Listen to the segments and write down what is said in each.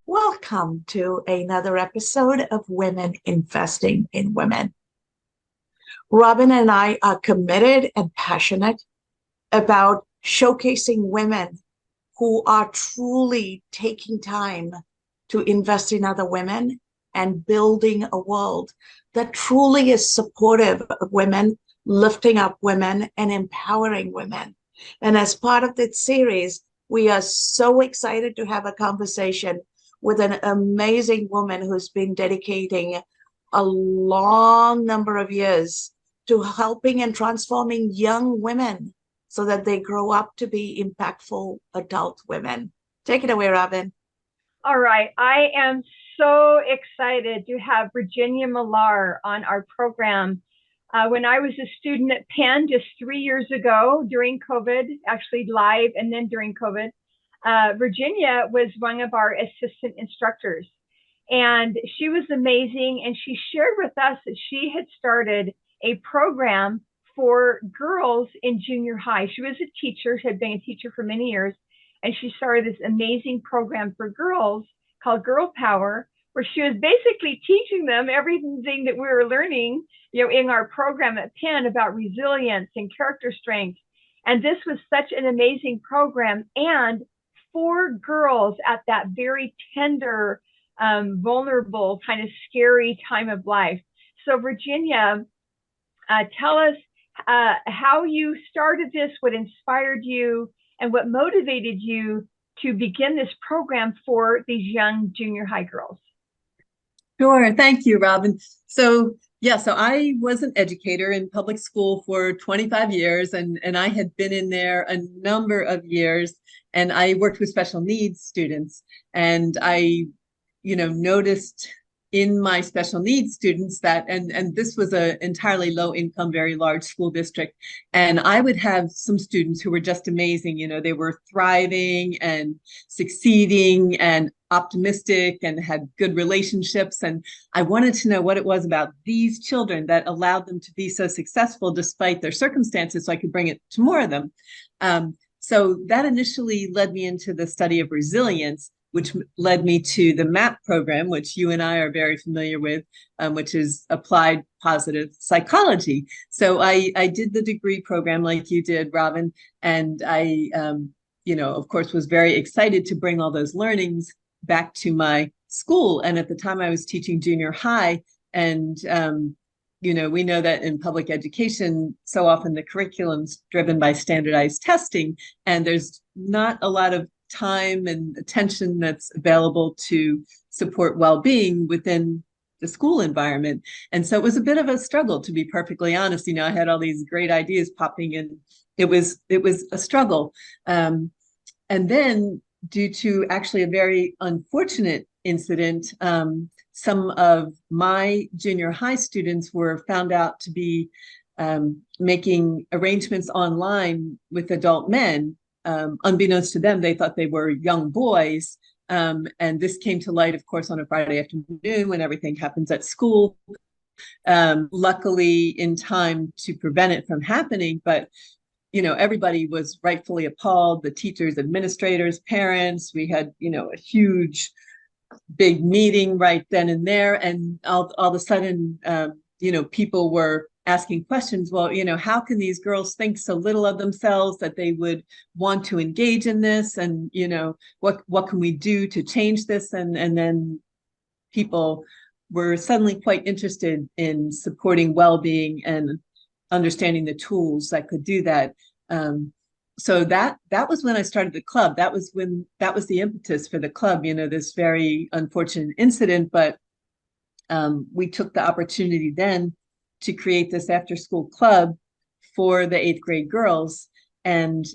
Welcome to another episode of Women Investing in Women. Robin and I are committed and passionate about showcasing women who are truly taking time to invest in other women and building a world that truly is supportive of women, lifting up women, and empowering women. And as part of this series, we are so excited to have a conversation with an amazing woman who's been dedicating a long number of years to helping and transforming young women so that they grow up to be impactful adult women. Take it away, Robin. All right. I am so excited to have Virginia Millar on our program. When I was a student at Penn just 3 years ago during COVID, actually live and then during COVID, Virginia was one of our assistant instructors, and she was amazing. And she shared with us that she had started a program for girls in junior high. She was a teacher, had been a teacher for many years, and she started this amazing program for girls called Girl Power, where she was basically teaching them everything that we were learning, in our program at Penn about resilience and character strength. And this was such an amazing program, and for girls at that very tender, vulnerable, kind of scary time of life. So Virginia, tell us how you started this, what inspired you, and what motivated you to begin this program for these young junior high girls. Sure. Thank you, Robin. So I was an educator in public school for 25 years, and I had been in there a number of years, and I worked with special needs students. And I, noticed in my special needs students that, and this was an entirely low income, very large school district. And I would have some students who were just amazing. They were thriving and succeeding and optimistic and had good relationships. And I wanted to know what it was about these children that allowed them to be so successful despite their circumstances, so I could bring it to more of them. So that initially led me into the study of resilience, which led me to the MAP program, which you and I are very familiar with, which is applied positive psychology. So I did the degree program like you did, Robin, and I, of course, was very excited to bring all those learnings back to my school. And at the time I was teaching junior high, and we know that in public education, so often the curriculum's driven by standardized testing, and there's not a lot of time and attention that's available to support well-being within the school environment. And so it was a bit of a struggle, to be perfectly honest. I had all these great ideas popping in. It was a struggle. And then, due to actually a very unfortunate incident, some of my junior high students were found out to be making arrangements online with adult men. Unbeknownst to them, they thought they were young boys. And this came to light, of course, on a Friday afternoon when everything happens at school. Luckily in time to prevent it from happening, but everybody was rightfully appalled, the teachers, administrators, parents. We had, a huge, big meeting right then and there. And all of a sudden, people were asking questions. Well, how can these girls think so little of themselves that they would want to engage in this? And, what can we do to change this? And then people were suddenly quite interested in supporting well-being and understanding the tools that could do that. So that was when I started the club. That was the impetus for the club, this very unfortunate incident. But we took the opportunity then to create this after-school club for the 8th grade girls. And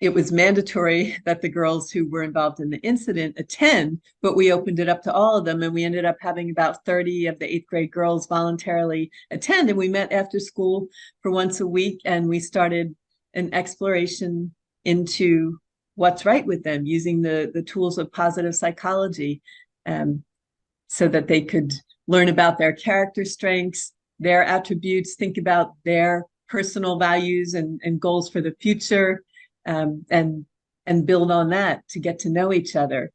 it was mandatory that the girls who were involved in the incident attend, but we opened it up to all of them. And we ended up having about 30 of the 8th grade girls voluntarily attend. And we met after school for once a week. And we started an exploration into what's right with them using the tools of positive psychology, so that they could learn about their character strengths, their attributes, think about their personal values and goals for the future, and build on that to get to know each other.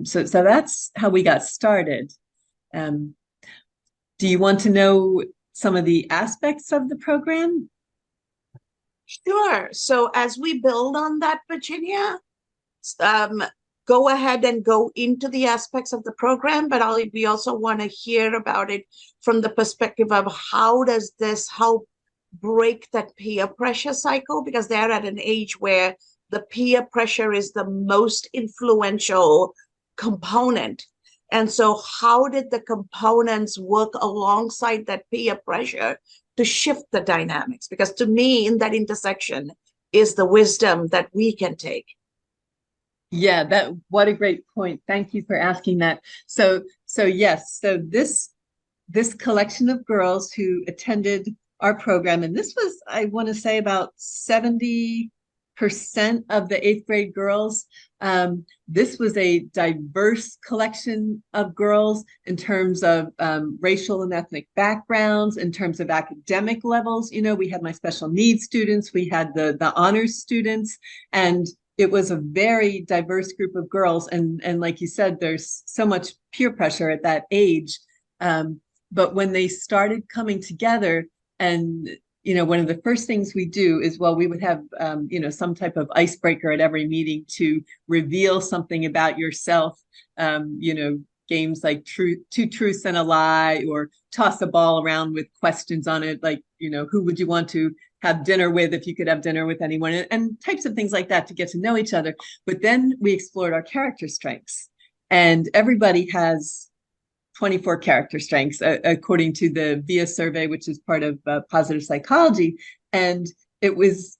So that's how we got started. Um, do you want to know some of the aspects of the program? Sure. So as we build on that, Virginia, um, go ahead and go into the aspects of the program, but we also want to hear about it from the perspective of how does this help break that peer pressure cycle, because they're at an age where the peer pressure is the most influential component. And so how did the components work alongside that peer pressure to shift the dynamics? Because to me, in that intersection is the wisdom that we can take. Yeah, what a great point. Thank you for asking that. So yes, so this collection of girls who attended our program, and this was, I want to say, about 70% of the 8th grade girls. This was a diverse collection of girls in terms of racial and ethnic backgrounds, in terms of academic levels. You know, we had my special needs students, we had the honors students, and it was a very diverse group of girls. And like you said, there's so much peer pressure at that age. But when they started coming together, and one of the first things we do is, well, we would have some type of icebreaker at every meeting to reveal something about yourself. Games like two truths and a lie, or toss a ball around with questions on it, like, who would you want to have dinner with if you could have dinner with anyone, and types of things like that to get to know each other. But then we explored our character strengths, and everybody has 24 character strengths, according to the VIA survey, which is part of positive psychology. And it was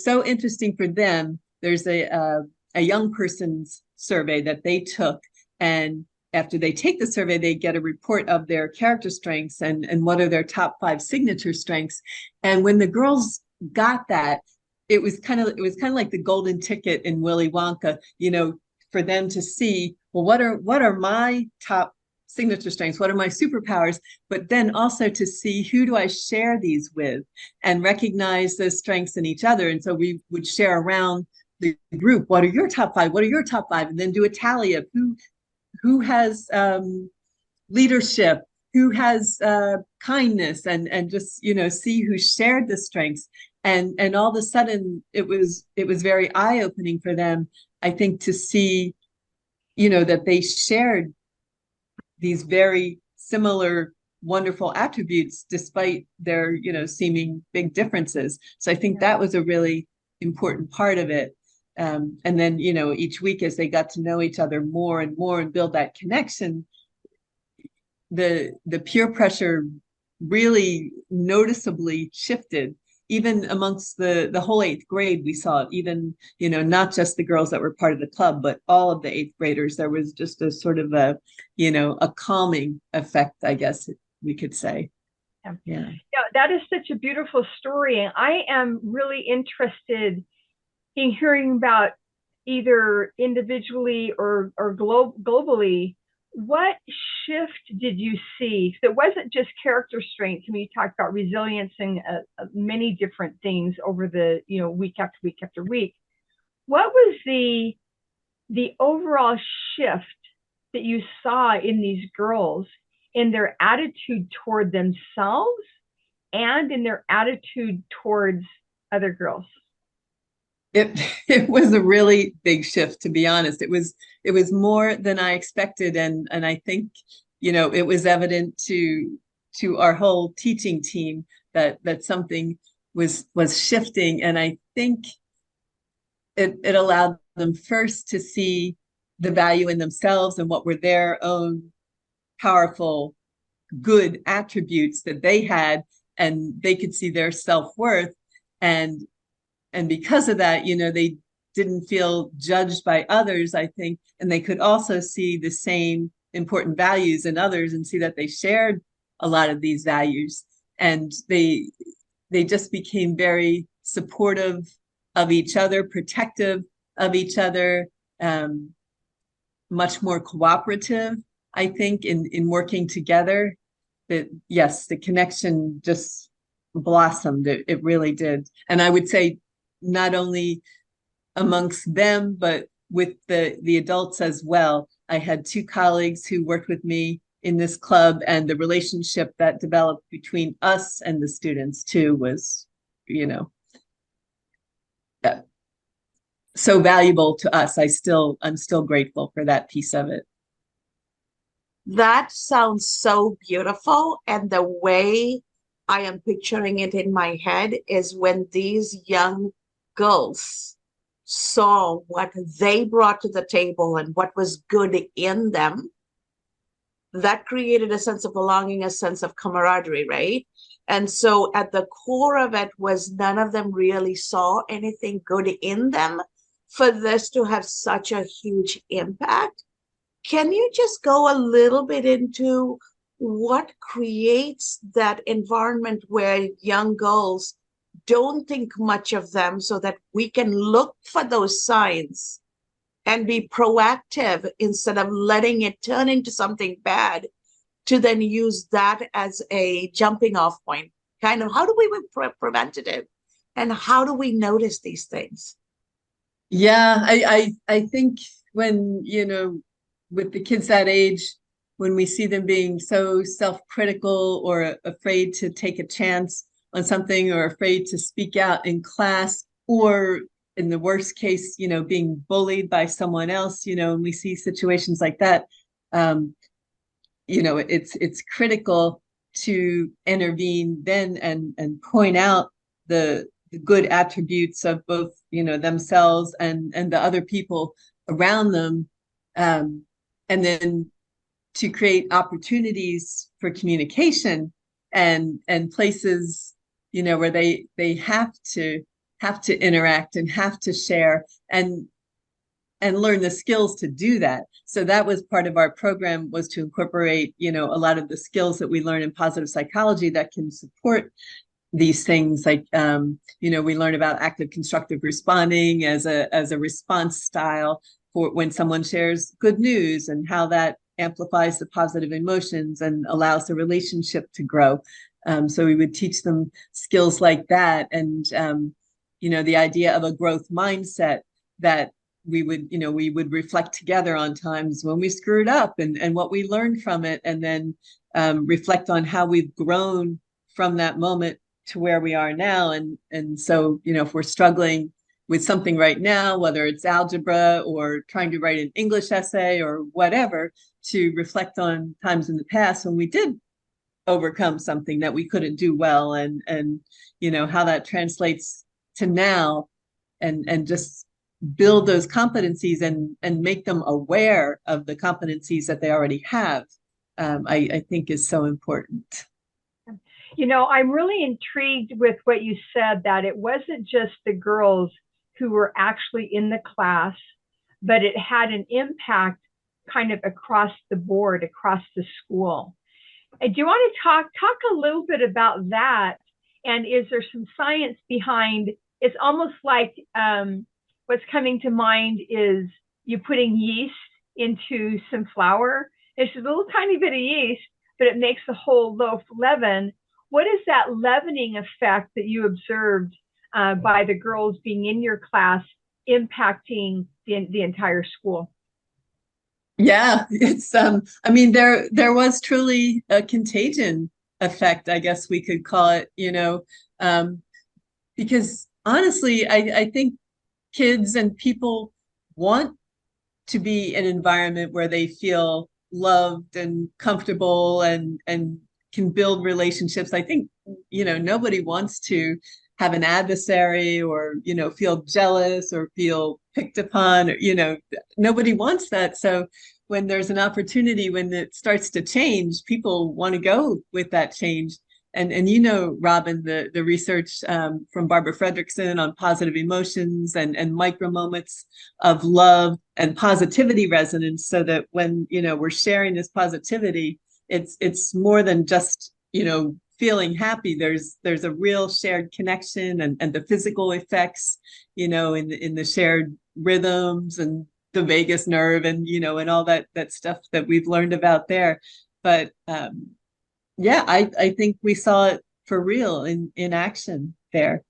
so interesting for them. There's a young person's survey that they took, and after they take the survey, they get a report of their character strengths and what are their top 5 signature strengths. And when the girls got that, it was kind of like the golden ticket in Willy Wonka, for them to see, well, what are my top signature strengths? What are my superpowers? But then also to see, who do I share these with, and recognize those strengths in each other. And so we would share around the group, what are your top 5? What are your top 5? And then do a tally of who has leadership, who has kindness, and just see who shared the strengths. And all of a sudden it was very eye-opening for them, I think, to see that they shared these very similar wonderful attributes despite their seeming big differences. So I think that was a really important part of it. And then each week, as they got to know each other more and more and build that connection, the peer pressure really noticeably shifted. Even amongst the whole 8th grade, we saw it. Even not just the girls that were part of the club, but all of the 8th graders. There was just a sort of a calming effect, I guess we could say. Yeah, that is such a beautiful story, and I am really interested in hearing about, either individually or globally, what shift did you see? So it wasn't just character strengths. I mean, you talked about resilience and many different things over the week after week after week. What was the overall shift that you saw in these girls, in their attitude toward themselves and in their attitude towards other girls? It was a really big shift, to be honest. It was more than I expected, and I think it was evident to our whole teaching team that something was shifting. And I think it allowed them first to see the value in themselves and what were their own powerful, good attributes that they had, and they could see their self-worth. And because of that, they didn't feel judged by others, I think, and they could also see the same important values in others and see that they shared a lot of these values. And they just became very supportive of each other, protective of each other, much more cooperative, I think, in working together. That yes, the connection just blossomed. It really did. And I would say not only amongst them, but with the adults as well. I had two colleagues who worked with me in this club, and the relationship that developed between us and the students too was, you know, so valuable to us. I'm still grateful for that piece of it. That sounds so beautiful. And the way I am picturing it in my head is when these young girls saw what they brought to the table and what was good in them, that created a sense of belonging, a sense of camaraderie, right? And so at the core of it was none of them really saw anything good in them for this to have such a huge impact. Can you just go a little bit into what creates that environment where young girls don't think much of them so that we can look for those signs and be proactive instead of letting it turn into something bad to then use that as a jumping off point? Kind of how do we be preventative and how do we notice these things? Yeah, I think when, you know, with the kids that age, when we see them being so self-critical or afraid to take a chance on something or afraid to speak out in class, or in the worst case, you know, being bullied by someone else, you know, and we see situations like that, um, you know, it's critical to intervene then and point out the good attributes of both, you know, themselves and the other people around them, and then to create opportunities for communication and places, you know, where they have to interact and have to share and learn the skills to do that. So that was part of our program, was to incorporate, you know, a lot of the skills that we learn in positive psychology that can support these things. Like, you know, we learn about active constructive responding as a response style for when someone shares good news, and how that amplifies the positive emotions and allows the relationship to grow. So we would teach them skills like that. And, you know, the idea of a growth mindset, that we would, you know, we would reflect together on times when we screwed up and what we learned from it, and then reflect on how we've grown from that moment to where we are now. And so, you know, if we're struggling with something right now, whether it's algebra or trying to write an English essay or whatever, to reflect on times in the past when we did overcome something that we couldn't do well, and you know, how that translates to now, and just build those competencies and make them aware of the competencies that they already have, I think is so important. You know, I'm really intrigued with what you said, that it wasn't just the girls who were actually in the class, but it had an impact kind of across the board, across the school. Do you want to talk a little bit about that? And is there some science behind? It's almost like what's coming to mind is you putting yeast into some flour. It's a little tiny bit of yeast, but it makes the whole loaf leaven. What is that leavening effect that you observed by the girls being in your class impacting the entire school? Yeah, it's I mean, there was truly a contagion effect, I guess we could call it, you know, because honestly, I think kids and people want to be in an environment where they feel loved and comfortable and can build relationships. I think, you know, nobody wants to have an adversary, or, you know, feel jealous or feel picked upon, or, you know, nobody wants that. So when there's an opportunity, when it starts to change, people want to go with that change. And you know, Robin, the research from Barbara Fredrickson on positive emotions and micro moments of love and positivity resonance, so that when, you know, we're sharing this positivity, it's more than just, you know, feeling happy. There's a real shared connection, and the physical effects, you know, in the shared rhythms and the vagus nerve and, and all that stuff that we've learned about there. But yeah, I think we saw it for real in action there.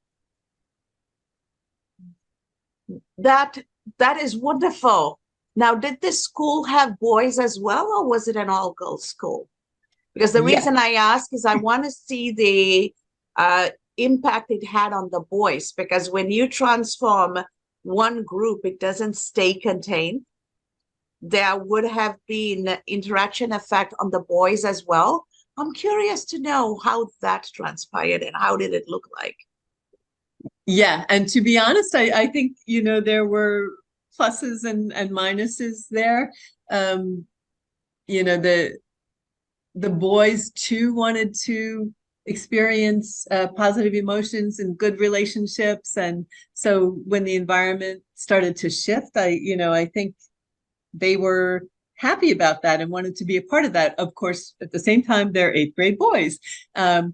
That that is wonderful. Now, did this school have boys as well, or was it an all-girls school? Because the Yeah. reason I ask is I want to see the impact it had on the boys. Because when you transform one group, it doesn't stay contained. There would have been interaction effect on the boys as well. I'm curious to know how that transpired and how did it look like? Yeah, and to be honest, I think, there were pluses and minuses there. Um, the boys too wanted to experience positive emotions and good relationships. And so when the environment started to shift, I think they were happy about that and wanted to be a part of that. Of course, at the same time, they're eighth grade boys. And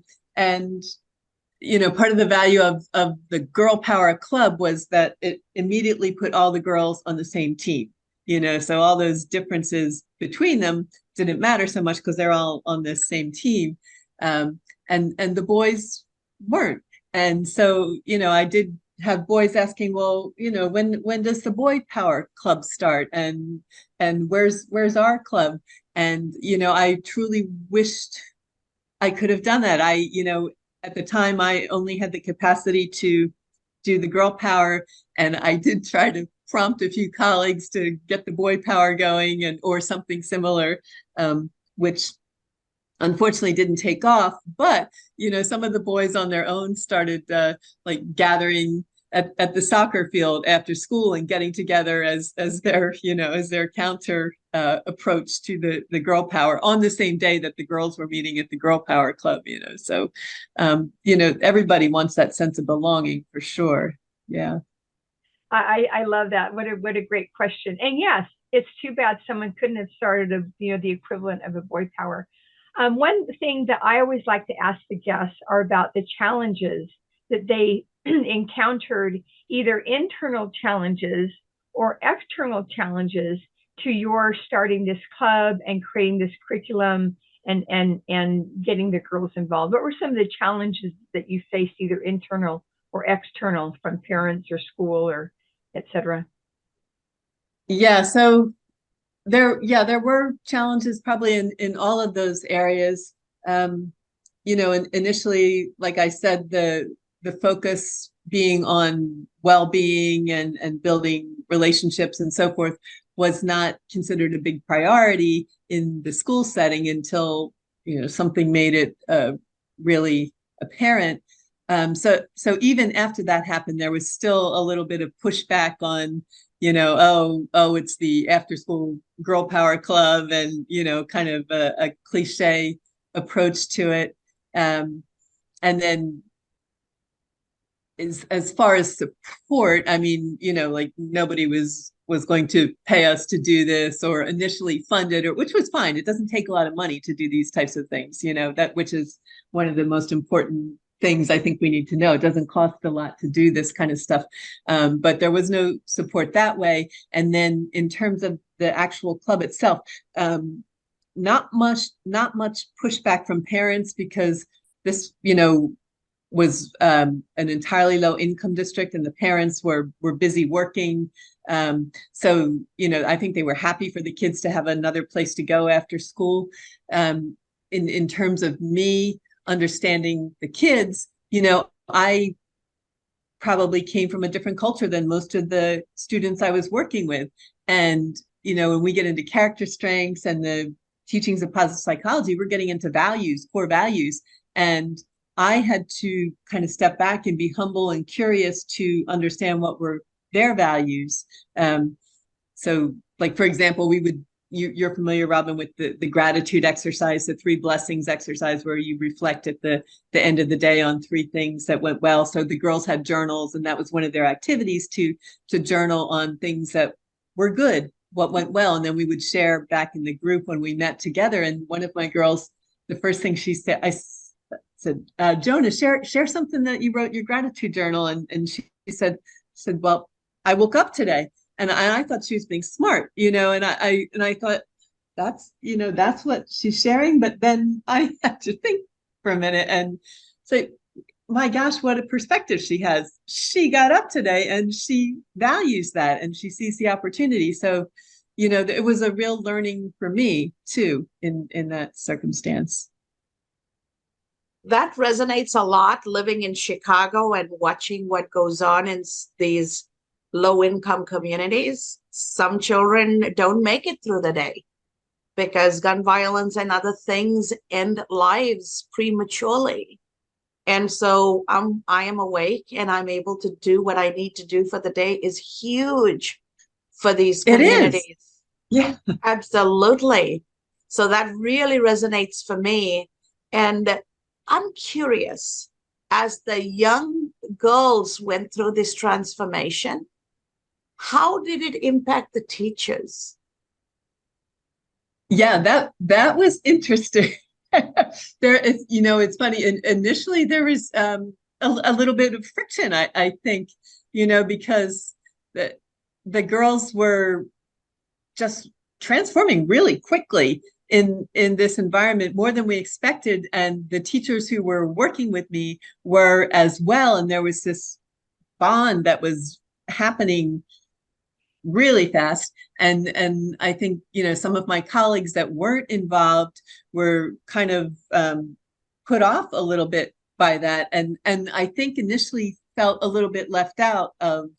part of the value of the Girl Power Club was that it immediately put all the girls on the same team. So all those differences between them didn't matter so much because they're all on this same team. And the boys weren't. And so, I did have boys asking, well, when does the Boy Power Club start? And where's our club? And, I truly wished I could have done that. At the time, I only had the capacity to do the girl power, and I did try to prompt a few colleagues to get the boy power going or something similar, which unfortunately didn't take off. But some of the boys on their own started like gathering at the soccer field after school and getting together as their counter approach to the girl power on the same day that the girls were meeting at the Girl Power Club. So everybody wants that sense of belonging for sure. Yeah. I love that. What a great question. And yes, it's too bad someone couldn't have started the equivalent of a Boy Power. One thing that I always like to ask the guests are about the challenges that they encountered, either internal challenges or external challenges to your starting this club and creating this curriculum and getting the girls involved. What were some of the challenges that you faced, either internal or external, from parents or school or et cetera? Yeah, so there were challenges probably in all of those areas. Initially, like I said, the focus being on well-being and building relationships and so forth was not considered a big priority in the school setting until something made it really apparent. So even after that happened, there was still a little bit of pushback on, it's the after school girl power club and, kind of a cliche approach to it. And then as far as support, I mean, like nobody was going to pay us to do this or initially fund it, which was fine. It doesn't take a lot of money to do these types of things, which is one of the most important things I think we need to know. It doesn't cost a lot to do this kind of stuff. But there was no support that way. And then in terms of the actual club itself, not much pushback from parents, because this, was an entirely low income district and the parents were busy working. So, I think they were happy for the kids to have another place to go after school. In terms of me understanding the kids, I probably came from a different culture than most of the students I was working with. And, when we get into character strengths and the teachings of positive psychology, we're getting into values, core values. And I had to kind of step back and be humble and curious to understand what were their values. So like, for example, you're familiar, Robin, with the gratitude exercise, the 3 blessings exercise, where you reflect at the end of the day on 3 things that went well. So the girls had journals, and that was one of their activities to journal on things that were good, what went well. And then we would share back in the group when we met together. And one of my girls, the first thing she said, I said, Jonah, share something that you wrote in your gratitude journal. And she said, well, I woke up today. And I thought she was being smart, and I thought that's what she's sharing. But then I had to think for a minute and say, my gosh, what a perspective she has. She got up today and she values that and she sees the opportunity. So, it was a real learning for me too in that circumstance. That resonates a lot living in Chicago and watching what goes on in these low income communities. Some children don't make it through the day because gun violence and other things end lives prematurely. And so I am awake and I'm able to do what I need to do for the day is huge for these It is. communities. Yeah. Absolutely. So that really resonates for me. And I'm curious, as the young girls went through this transformation, how did it impact the teachers? Yeah, that was interesting. There is, it's funny. Initially, there was a little bit of friction, I think, because the girls were just transforming really quickly in this environment, more than we expected, and the teachers who were working with me were as well, and there was this bond that was happening really fast. And I think, some of my colleagues that weren't involved were kind of put off a little bit by that, and I think initially felt a little bit left out of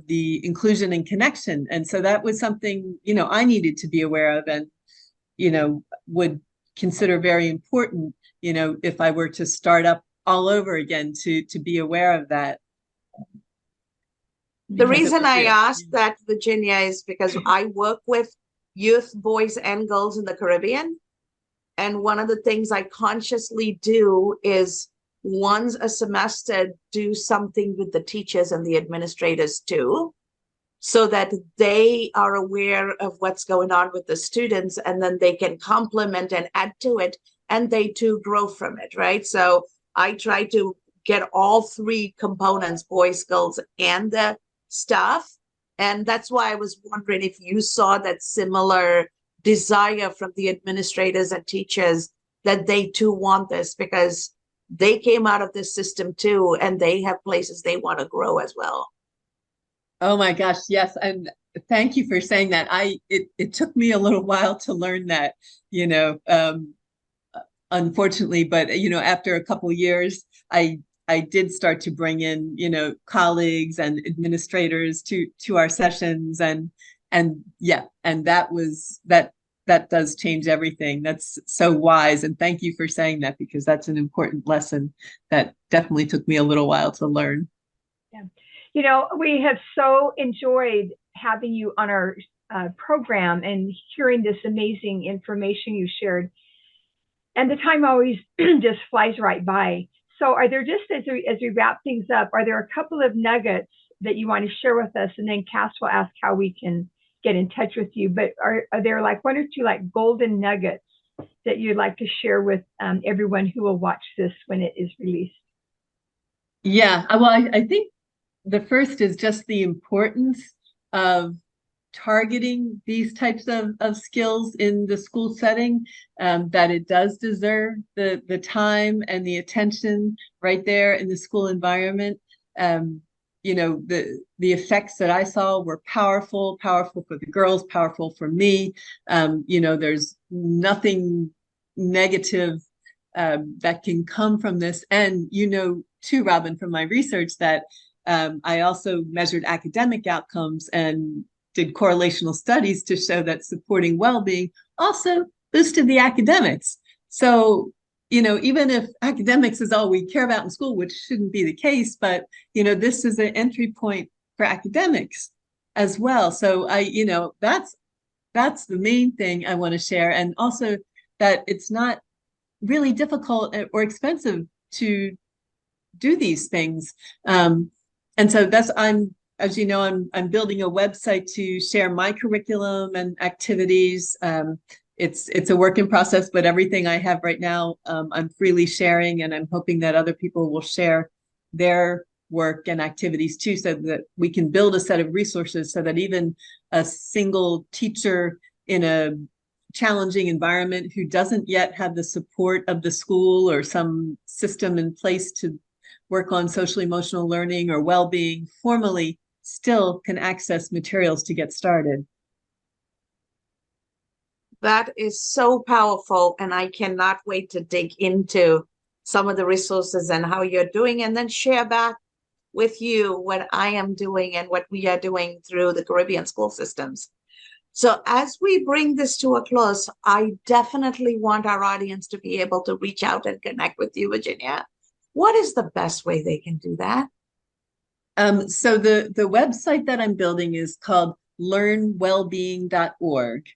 the inclusion and connection. And so that was something, I needed to be aware of and, would consider very important, if I were to start up all over again, to be aware of that. The Because it reason was I real. asked that, Virginia, is because I work with youth, boys, and girls in the Caribbean. And one of the things I consciously do is once a semester, do something with the teachers and the administrators too, so that they are aware of what's going on with the students and then they can complement and add to it and they too grow from it, right? So I try to get all three components, boys, girls, and the staff. And that's why I was wondering if you saw that similar desire from the administrators and teachers that they too want this because they came out of this system too and they have places they want to grow as well. Oh my gosh, yes. And thank you for saying that. It took me a little while to learn that, you know, um, unfortunately, but after a couple of years, I did start to bring in, colleagues and administrators to our sessions, and yeah, and that does change everything. That's so wise, and thank you for saying that because that's an important lesson that definitely took me a little while to learn. Yeah. We have so enjoyed having you on our program and hearing this amazing information you shared. And the time always just flies right by. So are there just, as we wrap things up, are there a couple of nuggets that you want to share with us? And then Cass will ask how we can get in touch with you. But are there like one or two like golden nuggets that you'd like to share with everyone who will watch this when it is released? Yeah, well, I think the first is just the importance of targeting these types of skills in the school setting, that it does deserve the time and the attention right there in the school environment. The effects that I saw were powerful for the girls, powerful for me. There's nothing negative that can come from this. And too, Robin, from my research that I also measured academic outcomes and did correlational studies to show that supporting well-being also boosted the academics. So, even if academics is all we care about in school, which shouldn't be the case, but, this is an entry point for academics as well. So that's the main thing I want to share. And also that it's not really difficult or expensive to do these things. And so as you know, I'm building a website to share my curriculum and activities. It's a work in process, but everything I have right now, I'm freely sharing, and I'm hoping that other people will share their work and activities too, so that we can build a set of resources so that even a single teacher in a challenging environment who doesn't yet have the support of the school or some system in place to work on social emotional learning or well-being formally still can access materials to get started. That is so powerful, and I cannot wait to dig into some of the resources and how you're doing, and then share back with you what I am doing and what we are doing through the Caribbean school systems. So as we bring this to a close, I definitely want our audience to be able to reach out and connect with you, Virginia. What is the best way they can do that? So the website that I'm building is called learnwellbeing.org.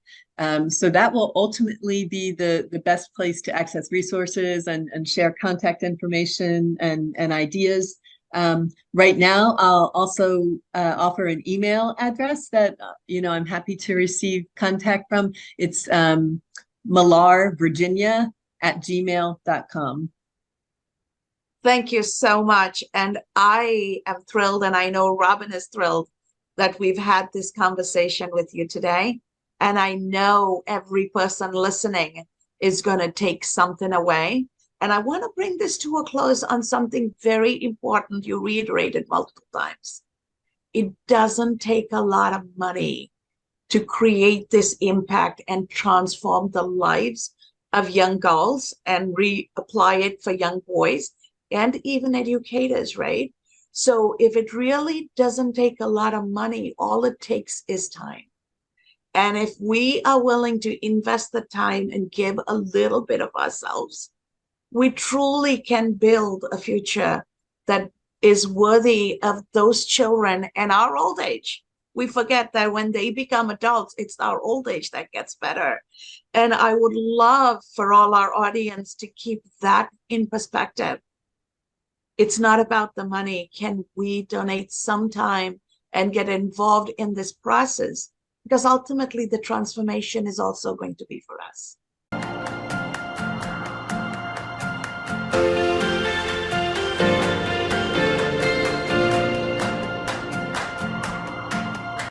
So that will ultimately be the best place to access resources and share contact information and ideas. Right now, I'll also offer an email address that I'm happy to receive contact from. It's millarvirginia@gmail.com. Thank you so much. And I am thrilled, and I know Robin is thrilled that we've had this conversation with you today. And I know every person listening is going to take something away. And I want to bring this to a close on something very important you reiterated multiple times. It doesn't take a lot of money to create this impact and transform the lives of young girls and reapply it for young boys and even educators, right? So if it really doesn't take a lot of money, all it takes is time. And if we are willing to invest the time and give a little bit of ourselves, we truly can build a future that is worthy of those children and our old age. We forget that when they become adults, it's our old age that gets better. And I would love for all our audience to keep that in perspective. It's not about the money. Can we donate some time and get involved in this process? Because ultimately the transformation is also going to be for us.